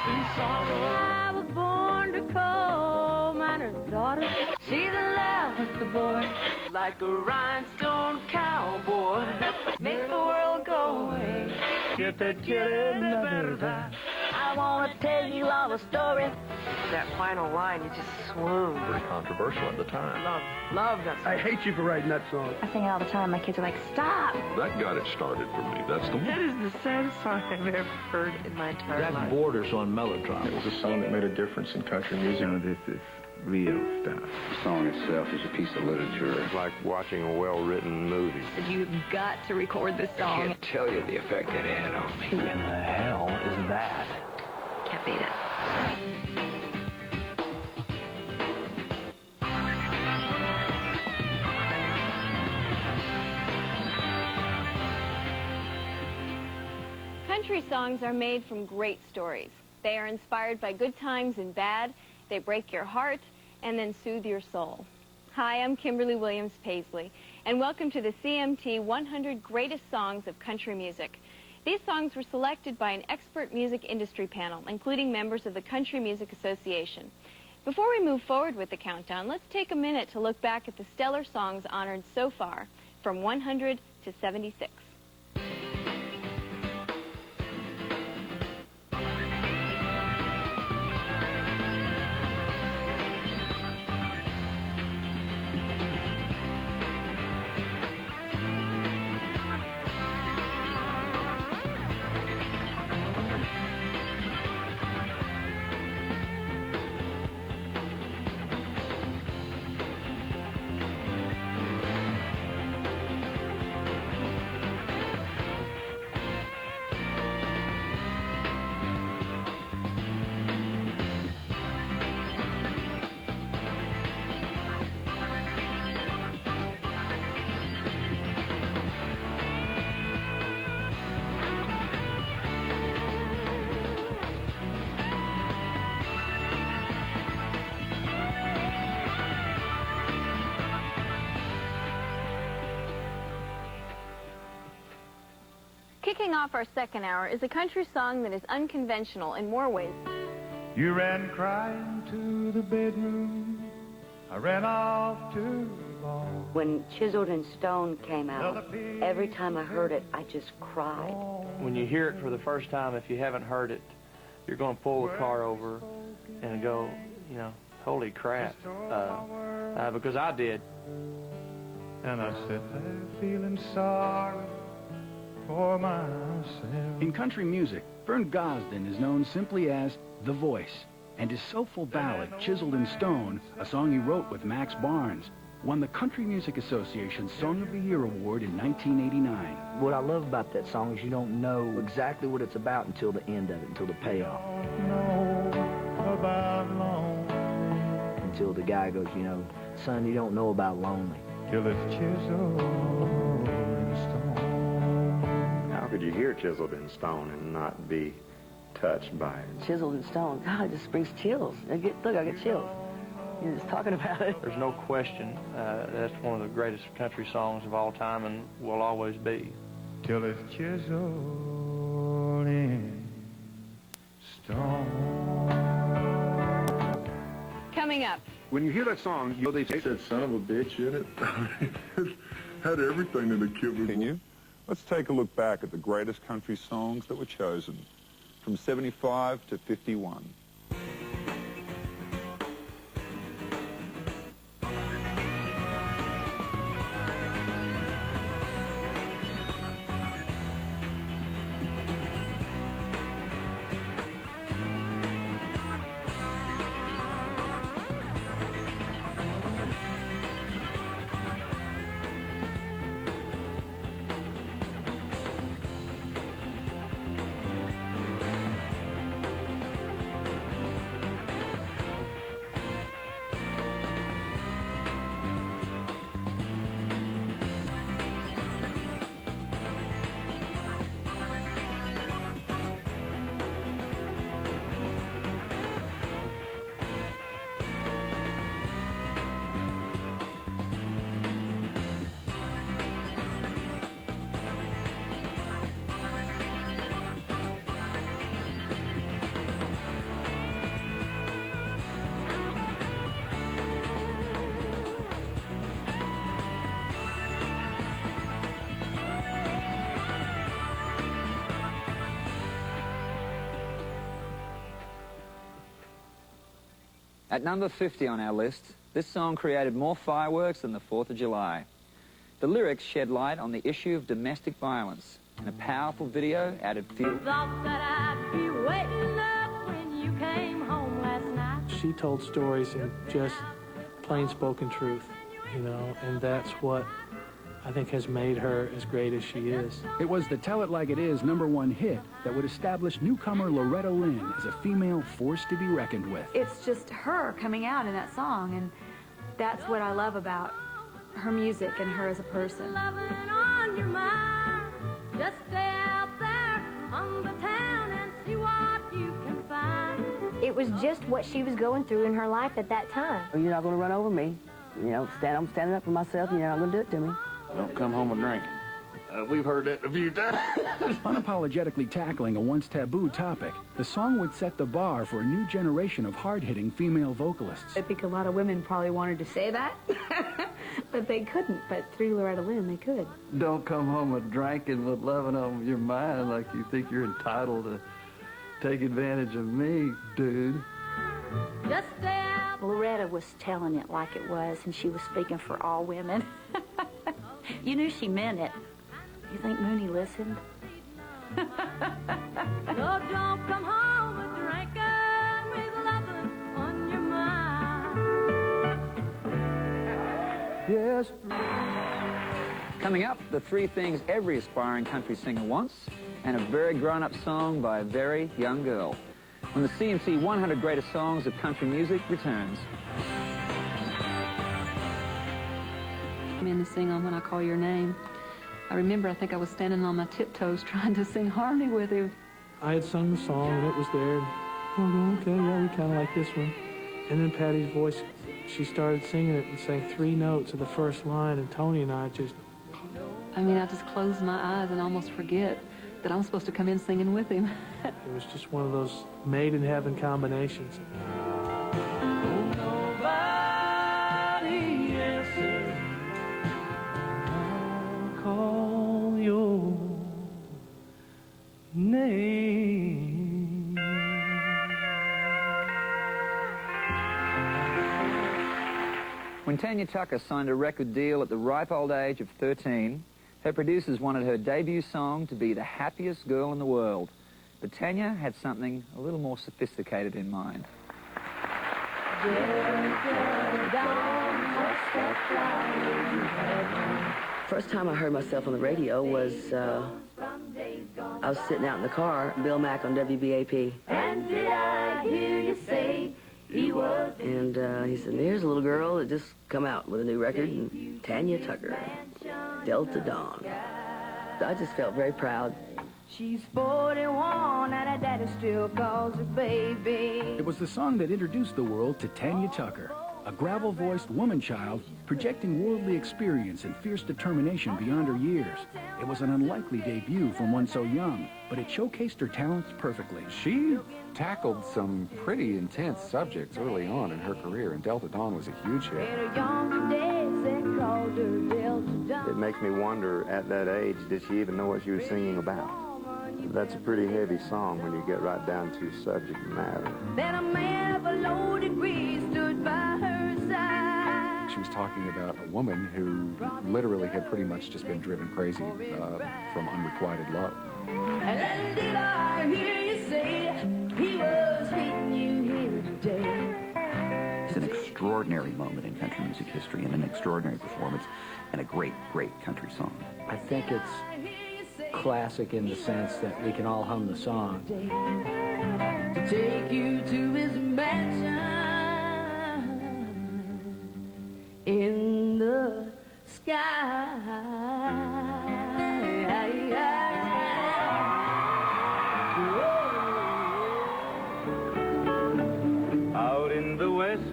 in sorrow. I was born to coal miner's daughter. She's in love with the boy, like a rhinestone cowboy. Make the world go away. I want to tell you all the story. That final line, you just swoon. Pretty controversial at the time. Love that song. I hate you for writing that song. I sing it all the time. My kids are like, stop. That got it started for me. That's the one. That is the saddest song I've ever heard in my entire life. That borders on melodrama. It was a song that made a difference in country music. You know, this is real stuff. The song itself is a piece of literature. It's like watching a well-written movie. You've got to record this song. I can't tell you the effect it had on me. Who in the hell is that? Can't beat it. Country songs are made from great stories. They are inspired by good times and bad. They break your heart and then soothe your soul. Hi, I'm Kimberly Williams Paisley, and welcome to the CMT 100 Greatest Songs of Country Music. These songs were selected by an expert music industry panel, including members of the Country Music Association. Before we move forward with the countdown, let's take a minute to look back at the stellar songs honored so far, from 100 to 76. Kicking off our second hour is a country song that is unconventional in more ways. You ran crying to the bedroom. I ran off to the ball. When Chiseled in Stone came out, every time I heard it, I just cried. When you hear it for the first time, if you haven't heard it, you're going to pull the car over and go, you know, holy crap, because I did. And I sat there feeling sorry for myself. In country music, Vern Gosdin is known simply as The Voice, and his soulful ballad, Chiseled in Stone, a song he wrote with Max Barnes, won the Country Music Association's Song of the Year Award in 1989. What I love about that song is you don't know exactly what it's about until the end of it, until the payoff. Until the guy goes, you know, son, you don't know about lonely. Till it's chiseled in stone. How could you hear Chiseled in Stone and not be touched by it? Chiseled in Stone, God, it just brings chills. Look, I get chills. You're just talking about it. There's no question that's one of the greatest country songs of all time and will always be. Till it's chiseled in stone. Coming up. When you hear that song, you know they say That son of a bitch in it. Had everything in the kid. Continue. Let's take a look back at the greatest country songs that were chosen from 75 to 51. At number 50 on our list, this song created more fireworks than the 4th of July. The lyrics shed light on the issue of domestic violence, and a powerful video added fuel. Thought that I'd be waiting up when you came home last night. She told stories in just plain spoken truth, you know, and that's what I think has made her as great as she is. It was the Tell It Like It Is #1 hit that would establish newcomer Loretta Lynn as a female force to be reckoned with. It's just her coming out in that song, and that's what I love about her music and her as a person. Loving on your mind. Just stay out there on the town and see what you can find. It was just what she was going through in her life at that time. You're not going to run over me. You know, I'm standing up for myself, and you're not going to do it to me. Don't come home and drink. We've heard that a few times. Unapologetically tackling a once taboo topic, the song would set the bar for a new generation of hard-hitting female vocalists. I think a lot of women probably wanted to say that, but they couldn't. But through Loretta Lynn, they could. Don't come home a drinking with loving on your mind like you think you're entitled to take advantage of me, dude. Just stay out. Loretta was telling it like it was, and she was speaking for all women. You knew she meant it. You think Mooney listened? No, don't come home a drinking with loving on your mind. Yes. Coming up, the 3 things every aspiring country singer wants, and a very grown-up song by a very young girl. When the CMT 100 Greatest Songs of Country Music returns. I'm in to sing on When I Call Your Name. I remember, I think I was standing on my tiptoes trying to sing harmony with him. I had sung the song, and it was there. Oh, okay, yeah, we kind of like this one. And then Patty's voice, she started singing it and sang 3 notes of the first line, and Tony and I just... I mean, I just close my eyes and almost forget that I'm supposed to come in singing with him. It was just one of those made-in-heaven combinations. Nobody answers. I'll call your name. When Tanya Tucker signed a record deal at the ripe old age of 13, her producers wanted her debut song to be the happiest girl in the world. But Tanya had something a little more sophisticated in mind. First time I heard myself on the radio was, I was sitting out in the car, Bill Mack on WBAP. And did I hear you say he was? And he said, here's a little girl that just come out with a new record, and Tanya Tucker, Delta Dawn. I just felt very proud. She's 41 and her daddy still calls her baby. It was the song that introduced the world to Tanya Tucker, a gravel-voiced woman-child projecting worldly experience and fierce determination beyond her years. It was an unlikely debut from one so young, but it showcased her talents perfectly. She tackled some pretty intense subjects early on in her career, and Delta Dawn was a huge hit. It makes me wonder, at that age, did she even know what she was singing about? That's a pretty heavy song when you get right down to subject matter. Then a man of a low degree stood by her side. She was talking about a woman who literally had pretty much just been driven crazy from unrequited love. And did I hear you say he was hitting you here today? It's an extraordinary moment in country music history and an extraordinary performance and a great, great country song. I think it's classic in the sense that we can all hum the song. To take you to his mansion in the sky.